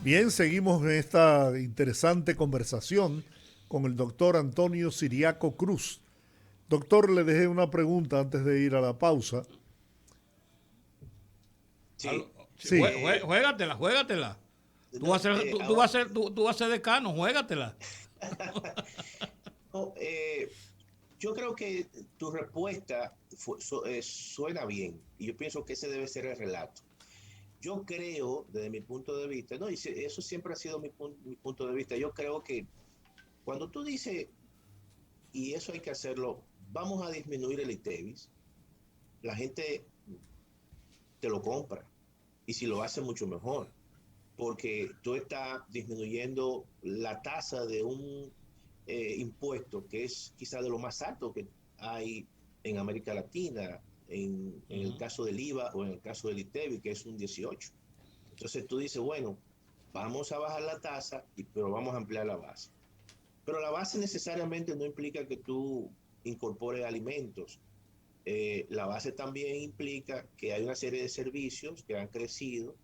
Bien, seguimos en esta interesante conversación con el doctor Antonio Siriaco Cruz. Doctor, le dejé una pregunta antes de ir a la pausa. Sí, Sí, Sí, juégatela, juégatela. no, Tú vas a ser decano, juégatela. no, yo creo que tu respuesta suena bien y yo pienso que ese debe ser el relato. Yo creo, desde mi punto de vista, no, eso siempre ha sido mi punto de vista, yo creo que cuando tú dices, y eso hay que hacerlo, vamos a disminuir el ITEVIS, la gente te lo compra y si lo hace mucho mejor, porque tú estás disminuyendo la tasa de un impuesto que es quizá de lo más alto que hay en América Latina, en el Ujú. caso del IVA o en el caso del ITEVI, que es un 18. Entonces tú dices, bueno, vamos a bajar la tasa, pero vamos a ampliar la base. Pero la base necesariamente no implica que tú incorpores alimentos. La base también implica que hay una serie de servicios que han crecido,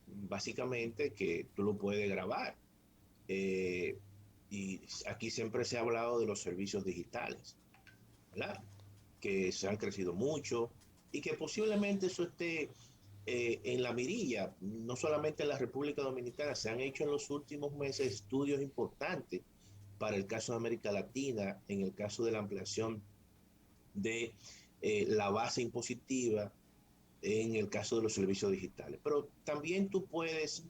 básicamente que tú lo puedes grabar. Eh, y aquí siempre se ha hablado de los servicios digitales, ¿verdad? Que se han crecido mucho y que posiblemente eso esté en la mirilla, no solamente en la República Dominicana, se han hecho en los últimos meses estudios importantes para el caso de América Latina, en el caso de la ampliación de la base impositiva, en el caso de los servicios digitales. Pero también tú puedes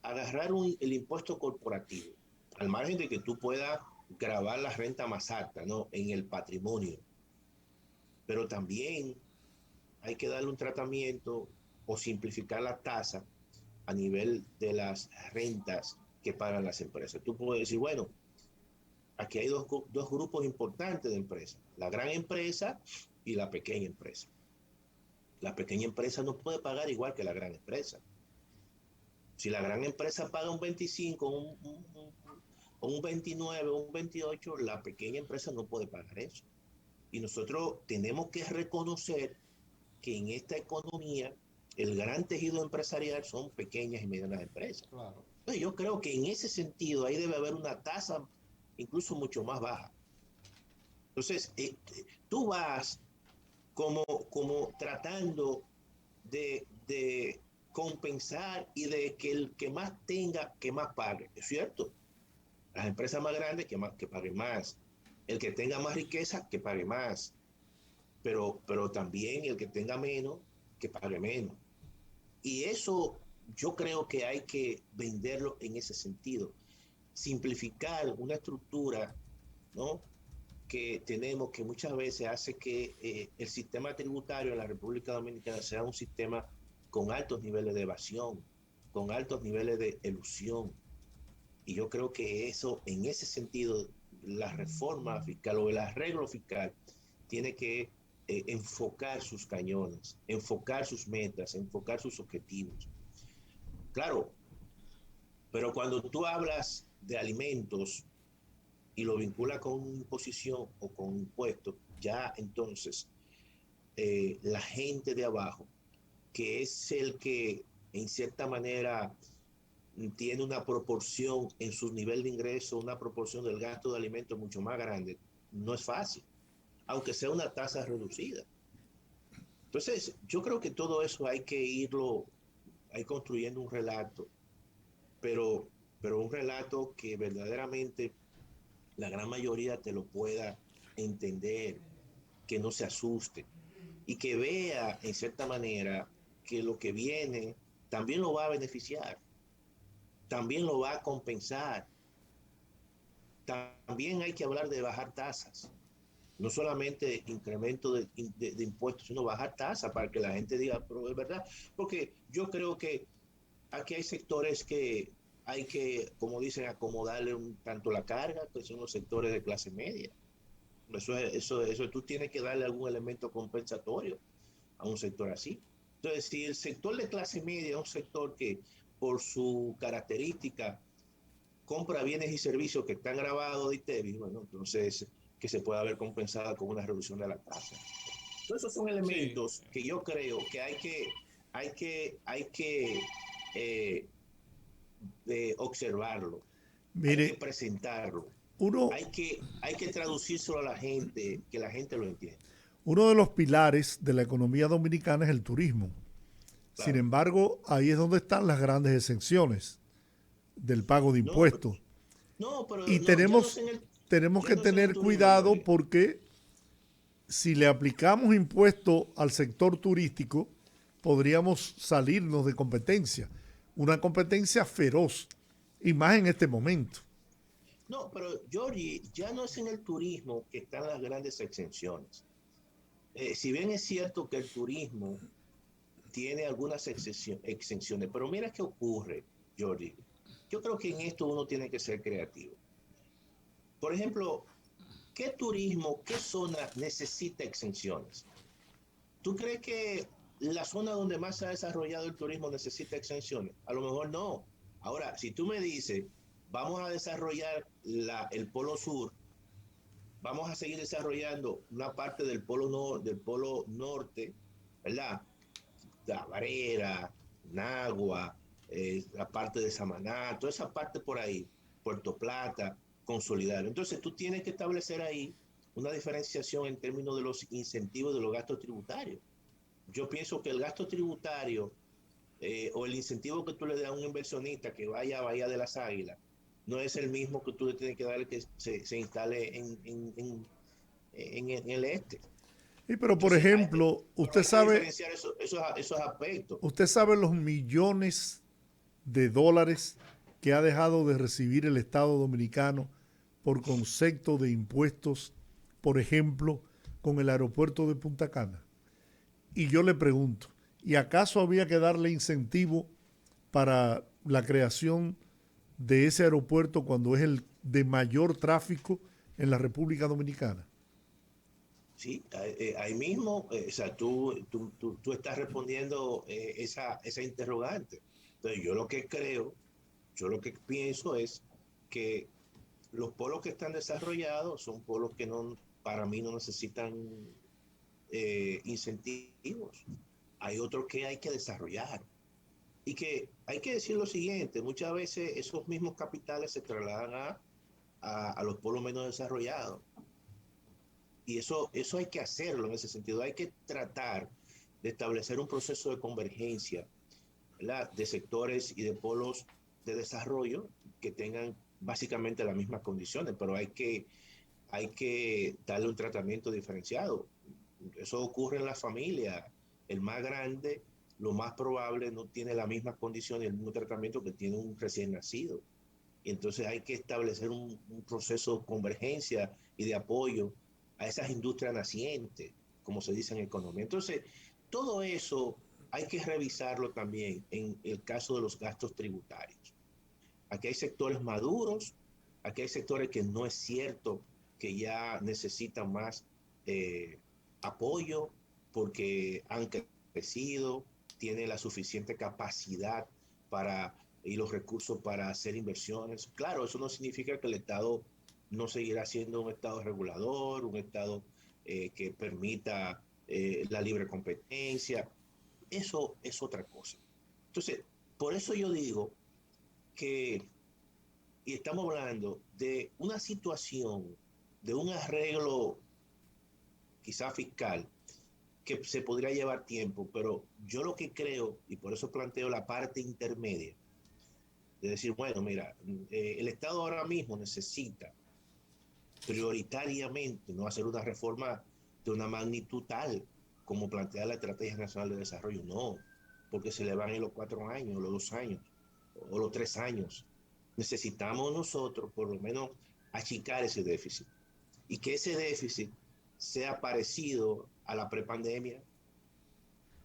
agarrar el impuesto corporativo, al margen de que tú puedas grabar la renta más alta, ¿no? En el patrimonio. Pero también hay que darle un tratamiento o simplificar la tasa a nivel de las rentas que pagan las empresas. Tú puedes decir, bueno, aquí hay dos grupos importantes de empresas, la gran empresa y la pequeña empresa. La pequeña empresa no puede pagar igual que la gran empresa. Si la gran empresa paga un 25, un 29, un 28, la pequeña empresa no puede pagar eso. Y nosotros tenemos que reconocer que en esta economía el gran tejido empresarial son pequeñas y medianas empresas. Claro. Entonces, yo creo que en ese sentido ahí debe haber una tasa incluso mucho más baja. Entonces, tú vas como tratando de compensar y de que el que más tenga, que más pague. Es cierto, las empresas más grandes que paguen más, el que tenga más riqueza, que pague más, pero también el que tenga menos, que pague menos. Y eso yo creo que hay que venderlo en ese sentido. Simplificar una estructura, ¿no? Que tenemos que muchas veces hace que el sistema tributario en la República Dominicana sea un sistema con altos niveles de evasión, con altos niveles de elusión. Y yo creo que eso, en ese sentido, la reforma fiscal o el arreglo fiscal tiene que enfocar sus cañones, enfocar sus metas, enfocar sus objetivos. Claro, pero cuando tú hablas de alimentos y lo vinculas con una imposición o con un impuesto, ya entonces la gente de abajo, que es el que en cierta manera tiene una proporción en su nivel de ingreso, una proporción del gasto de alimentos mucho más grande, no es fácil, aunque sea una tasa reducida. Entonces, yo creo que todo eso hay que irlo, hay construyendo un relato, pero, pero un relato que verdaderamente la gran mayoría te lo pueda entender, que no se asuste y que vea en cierta manera que lo que viene también lo va a beneficiar, también lo va a compensar. También hay que hablar de bajar tasas, no solamente incremento de impuestos, sino bajar tasas para que la gente diga, pero es verdad, porque yo creo que aquí hay sectores que hay que, como dicen, acomodarle un tanto la carga, que son los sectores de clase media. Eso tú tienes que darle algún elemento compensatorio a un sector así. Entonces, si el sector de clase media es un sector que por su característica compra bienes y servicios que están grabados de ITEVIS, bueno, entonces que se pueda ver compensada con una reducción de la tasa. Todos esos son Sí, elementos que yo creo que hay que eh, observarlo, hay que Mire, presentarlo, uno, hay que traducírselo a la gente, que la gente lo entienda. uno de los pilares de la economía dominicana es el turismo. Sin Claro. embargo, ahí es donde están las grandes exenciones del pago de No, impuestos. no, pero Y no, tenemos ya que no es en el tener turismo, cuidado Jorge. porque si le aplicamos impuestos al sector turístico, podríamos salirnos de competencia. Una competencia feroz, y más en este momento. No, pero Georgie, ya no es en el turismo que están las grandes exenciones. Si bien es cierto que el turismo tiene algunas exenciones, pero mira qué ocurre, Georgie. Yo creo que en esto uno tiene que ser creativo. Por ejemplo, ¿qué turismo, qué zona necesita exenciones? ¿Tú crees que la zona donde más se ha desarrollado el turismo necesita exenciones? A lo mejor no. Ahora, si tú me dices, vamos a desarrollar el polo sur, vamos a seguir desarrollando una parte del polo norte, ¿verdad? La Varera, Nagua, la parte de Samaná, toda esa parte por ahí, Puerto Plata, consolidar. Entonces tú tienes que establecer ahí una diferenciación en términos de los incentivos de los gastos tributarios. Yo pienso que el gasto tributario o el incentivo que tú le das a un inversionista que vaya a Bahía de las Águilas no es el mismo que tú le tienes que dar que se instale en el este. Y pero por Entonces ejemplo, hay que diferenciar esos aspectos. usted sabe los millones de dólares que ha dejado de recibir el Estado Dominicano por concepto de impuestos, por ejemplo, con el aeropuerto de Punta Cana. Y yo le pregunto, ¿y acaso había que darle incentivo para la creación de ese aeropuerto cuando es el de mayor tráfico en la República Dominicana? Sí, ahí mismo, o sea, tú estás respondiendo esa interrogante. Entonces, yo lo que pienso es que los polos que están desarrollados son polos que no, para mí no necesitan incentivos. Hay otros que hay que desarrollar. Y que hay que decir lo siguiente, muchas veces esos mismos capitales se trasladan a los polos menos desarrollados. Y eso hay que hacerlo en ese sentido. Hay que tratar de establecer un proceso de convergencia, ¿verdad?, de sectores y de polos de desarrollo que tengan básicamente las mismas condiciones, pero hay que darle un tratamiento diferenciado. Eso ocurre en la familia. El más grande, lo más probable, no tiene las mismas condiciones y el mismo tratamiento que tiene un recién nacido. Y entonces hay que establecer un proceso de convergencia y de apoyo a esas industrias nacientes, como se dice en economía. Entonces, todo eso hay que revisarlo también en el caso de los gastos tributarios. Aquí hay sectores maduros, aquí hay sectores que no es cierto que ya necesitan más eh, apoyo porque han crecido, tienen la suficiente capacidad para y los recursos para hacer inversiones. Claro, eso no significa que el Estado no seguirá siendo un Estado regulador, un Estado que permita la libre competencia. Eso es otra cosa. Entonces, por eso yo digo que, y estamos hablando de una situación, de un arreglo quizá fiscal, que se podría llevar tiempo, pero yo lo que creo, y por eso planteo la parte intermedia, de decir, bueno, mira, el Estado ahora mismo necesita prioritariamente no hacer una reforma de una magnitud tal como plantea la Estrategia Nacional de Desarrollo, no, porque se le van en los 4 años, los 2 años o los 3 años. Necesitamos nosotros por lo menos achicar ese déficit y que ese déficit sea parecido a la prepandemia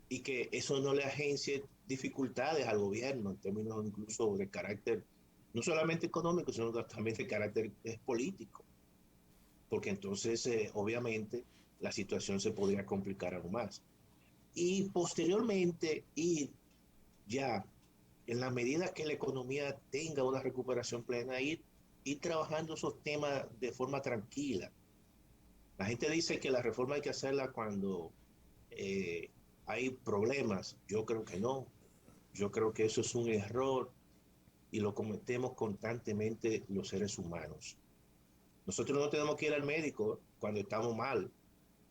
y que eso no le agencie dificultades al gobierno en términos incluso de carácter no solamente económico, sino también de carácter político, porque entonces obviamente la situación se podría complicar aún más. Y posteriormente ir ya en la medida que la economía tenga una recuperación plena, ir trabajando esos temas de forma tranquila. La gente dice que la reforma hay que hacerla cuando eh, hay problemas. Yo creo que no. Yo creo que eso es un error y lo cometemos constantemente los seres humanos. Nosotros no tenemos que ir al médico cuando estamos mal,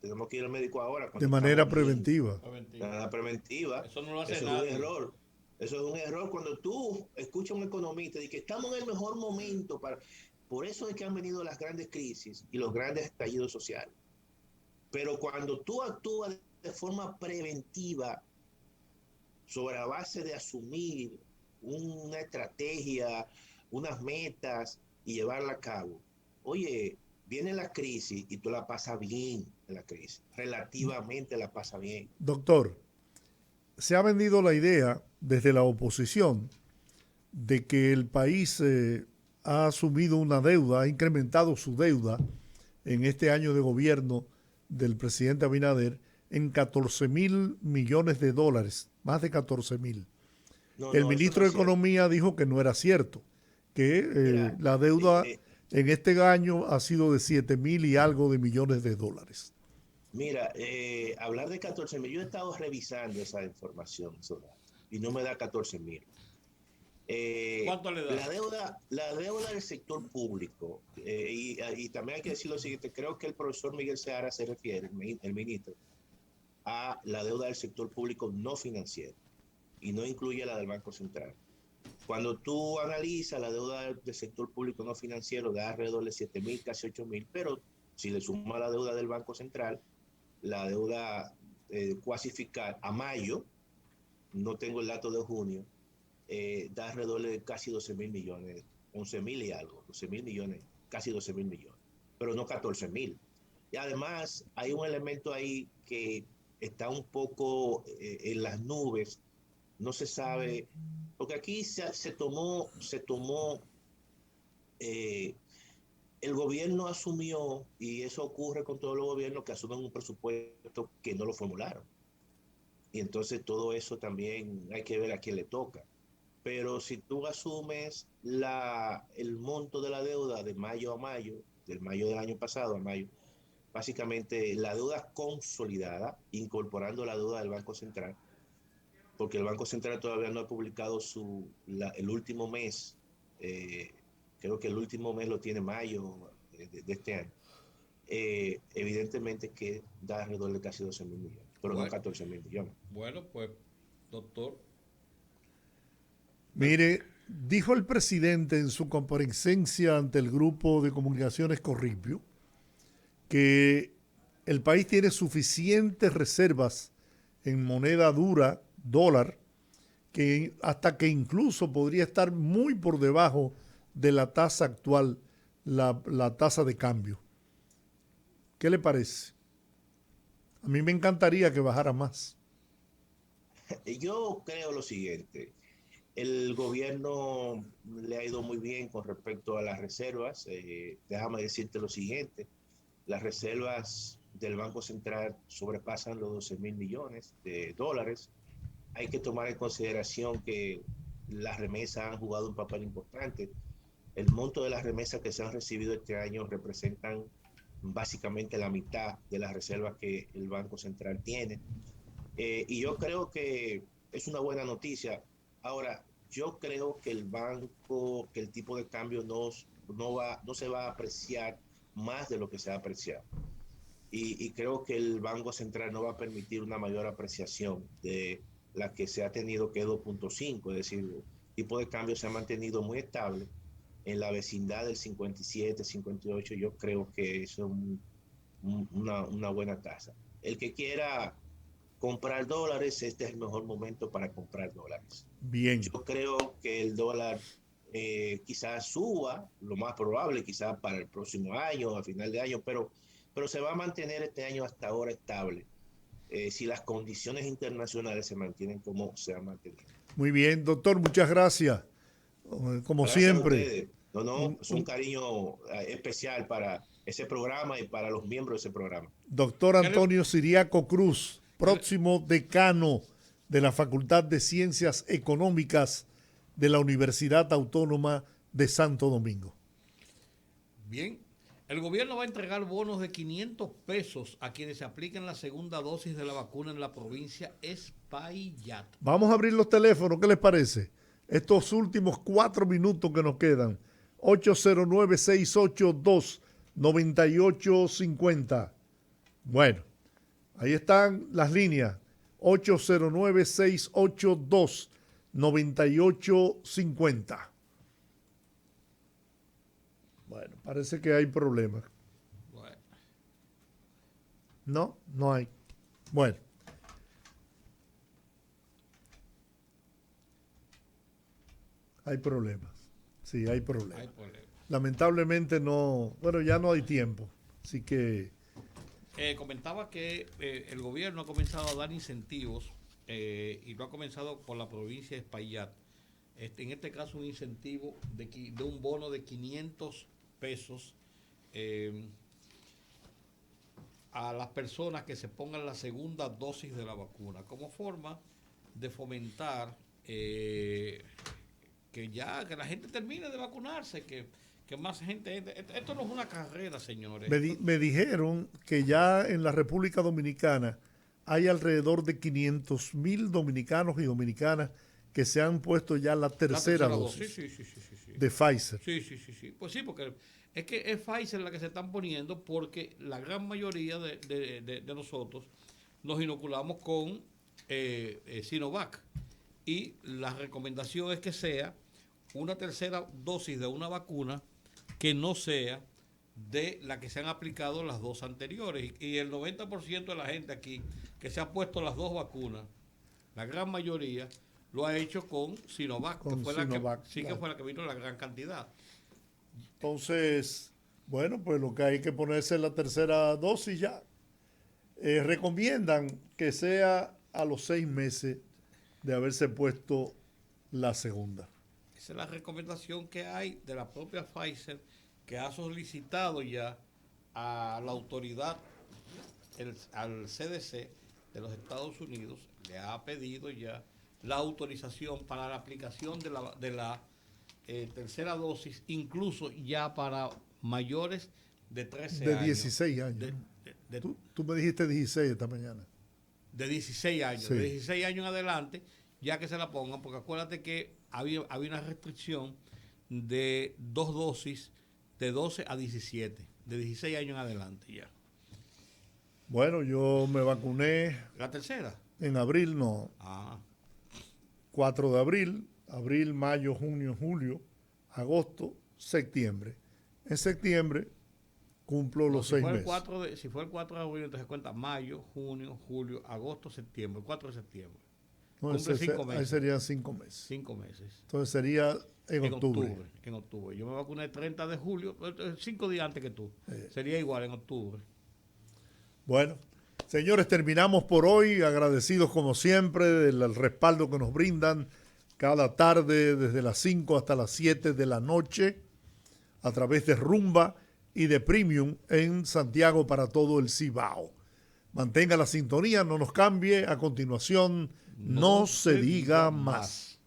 tenemos que ir al médico ahora De cuando manera estamos bien. preventiva. La preventiva, Eso no lo hace eso es nadie. un error. Eso es un error cuando tú escuchas a un economista y que estamos en el mejor momento para... Por eso es que han venido las grandes crisis y los grandes estallidos sociales. Pero cuando tú actúas de forma preventiva sobre la base de asumir una estrategia, unas metas y llevarla a cabo, oye, viene la crisis y tú la pasas bien en la crisis, relativamente la pasas bien. Doctor, se ha vendido la idea desde la oposición de que el país ha asumido una deuda, ha incrementado su deuda en este año de gobierno del presidente Abinader en 14.000 millones de dólares, más de 14.000. No, El no, eso no ministro de es cierto. Economía dijo que no era cierto, que Mira, la deuda en este año ha sido de 7.000 y algo de millones de dólares. mira, hablar de 14.000, yo he estado revisando esa información y no me da 14.000. ¿Cuánto le da? La deuda del sector público, y también hay que decir lo siguiente, creo que el profesor Miguel Seara se refiere, el ministro, a la deuda del sector público no financiero y no incluye la del Banco Central. Cuando tú analizas la deuda del sector público no financiero, da alrededor de 7.000, casi 8.000, pero si le suma la deuda del Banco Central, la deuda cuasi fiscal a mayo, no tengo el dato de junio, da alrededor de casi 12.000 millones, 11.000 y algo, 12.000 millones, casi 12.000 millones, pero no 14.000. Y además hay un elemento ahí que está un poco en las nubes, no se sabe, porque aquí se tomó eh, el gobierno asumió, y eso ocurre con todos los gobiernos que asumen un presupuesto que no lo formularon. Y entonces todo eso también hay que ver a quién le toca. Pero si tú asumes el monto de la deuda de mayo a mayo, del mayo del año pasado a mayo, básicamente la deuda consolidada, incorporando la deuda del Banco Central, porque el Banco Central todavía no ha publicado el último mes, eh, creo que el último mes lo tiene mayo de este año. Evidentemente que da alrededor de casi 12.000 millones, pero no Bueno, 14.000 millones. bueno, pues, doctor. Mire, dijo el presidente en su comparecencia ante el grupo de comunicaciones Corripio que el país tiene suficientes reservas en moneda dura, dólar, que hasta que incluso podría estar muy por debajo de la tasa actual, la tasa de cambio. ¿Qué le parece? A mí me encantaría que bajara más. Yo creo lo siguiente. El gobierno le ha ido muy bien con respecto a las reservas. Déjame decirte lo siguiente. Las reservas del Banco Central sobrepasan los 12.000 millones de dólares. Hay que tomar en consideración que las remesas han jugado un papel importante. El monto de las remesas que se han recibido este año representan básicamente la mitad de las reservas que el Banco Central tiene. Y yo creo que es una buena noticia. Ahora, yo creo que que el tipo de cambio no se va a apreciar más de lo que se ha apreciado. Y creo que el Banco Central no va a permitir una mayor apreciación de la que se ha tenido, que es 2.5, es decir, el tipo de cambio se ha mantenido muy estable en la vecindad del 57, 58. Yo creo que eso es una buena tasa. El que quiera comprar dólares, este es el mejor momento para comprar dólares. Bien. Yo creo que el dólar quizás suba, lo más probable, quizás para el próximo año, a final de año, pero se va a mantener este año hasta ahora estable, si las condiciones internacionales se mantienen como se han mantenido. Muy bien, doctor, muchas gracias. Como Gracias a siempre. ustedes. No, es un cariño especial para ese programa y para los miembros de ese programa. Doctor Antonio Siriaco Cruz, próximo decano de la Facultad de Ciencias Económicas de la Universidad Autónoma de Santo Domingo. Bien, el gobierno va a entregar bonos de 500 pesos a quienes se apliquen la segunda dosis de la vacuna en la provincia Espaillat. Vamos a abrir los teléfonos, ¿qué les parece? estos últimos 4 minutos que nos quedan. 809-682-9850. Bueno, ahí están las líneas. 809-682-9850. Bueno, parece que hay problemas. Bueno. No, no hay. Bueno. Hay problemas. Sí, hay problemas. Hay problemas. Lamentablemente no, bueno, ya no hay tiempo. Así que Comentaba que el gobierno ha comenzado a dar incentivos y lo ha comenzado por la provincia de Espaillat. En este caso un incentivo de un bono de 500 pesos a las personas que se pongan la segunda dosis de la vacuna, como forma de fomentar que la gente termine de vacunarse, que más gente... Esto no es una carrera, señores. me dijeron que ya en la República Dominicana hay alrededor de 500,000 dominicanos y dominicanas que se han puesto ya la tercera dosis sí. de Pfizer. Sí. Pues sí, porque es que es Pfizer la que se están poniendo porque la gran mayoría de nosotros nos inoculamos con Sinovac. Y la recomendación es que sea una tercera dosis de una vacuna que no sea de la que se han aplicado las dos anteriores. Y el 90% de la gente aquí que se ha puesto las dos vacunas, la gran mayoría, lo ha hecho con Sinovac, Con que fue Sinovac, que claro. fue la que vino la gran cantidad. Entonces, bueno, pues lo que hay que ponerse es la tercera dosis ya. Recomiendan que sea a los 6 meses de haberse puesto la segunda. Esa es la recomendación que hay de la propia Pfizer, que ha solicitado ya a la autoridad, al CDC de los Estados Unidos, le ha pedido ya la autorización para la aplicación de la tercera dosis, incluso ya para mayores de 13 De años. 16 años. Tú me dijiste 16 esta mañana. De 16 años. Sí. De 16 años en adelante, ya que se la pongan, porque acuérdate que había una restricción de 2 dosis de 12 a 17, de 16 años en adelante ya. Bueno, yo me vacuné ¿La tercera? en abril, no. 4 de abril, mayo, junio, julio, agosto, septiembre. En septiembre cumplo los 6 meses. Si fue el 4 de abril, entonces cuenta mayo, junio, julio, agosto, septiembre, 4 de septiembre. No, Cumple 5 ahí meses. serían 5 meses. 5 meses. Entonces sería en octubre. En octubre. Yo me vacuné el 30 de julio, 5 días antes que tú. Sería igual en octubre. Bueno, señores, terminamos por hoy. Agradecidos como siempre del respaldo que nos brindan cada tarde desde las 5 hasta las 7 de la noche a través de Rumba y de Premium en Santiago para todo el Cibao. Mantenga la sintonía, no nos cambie. A continuación, no se diga más.